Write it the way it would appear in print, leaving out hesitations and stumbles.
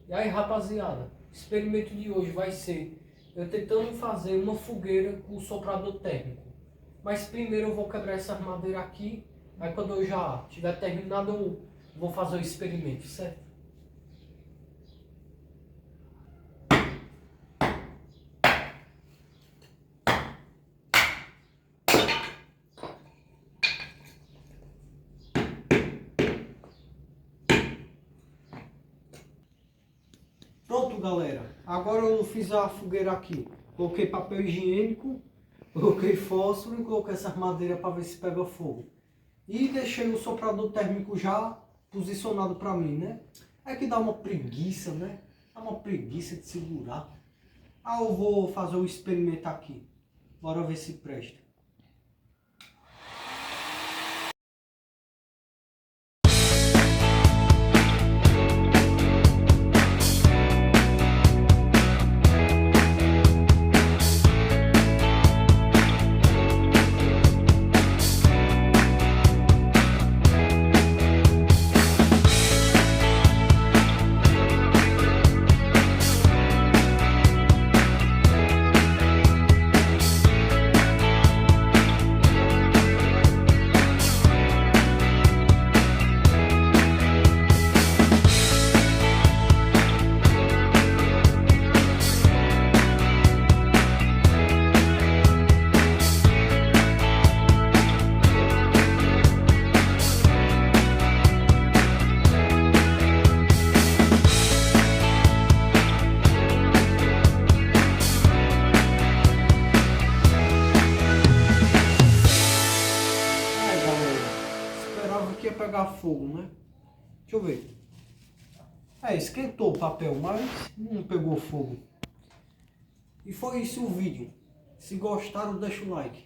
E aí, rapaziada, o experimento de hoje vai ser eu tentando fazer uma fogueira com o soprador térmico. Mas primeiro eu vou quebrar essa madeira aqui, aí quando eu já tiver terminado eu vou fazer o experimento, certo? Pronto, galera. Agora eu fiz a fogueira aqui. Coloquei papel higiênico, coloquei fósforo e coloquei essa madeira para ver se pega fogo. E deixei o soprador térmico já posicionado para mim, né? É que dá uma preguiça, né? Dá uma preguiça de segurar. Ah, eu vou fazer o experimento aqui. Bora ver se presta. Que ia pegar fogo, né? Deixa eu ver. Esquentou o papel, mas não pegou fogo. E foi isso o vídeo. Se gostaram, deixa o like.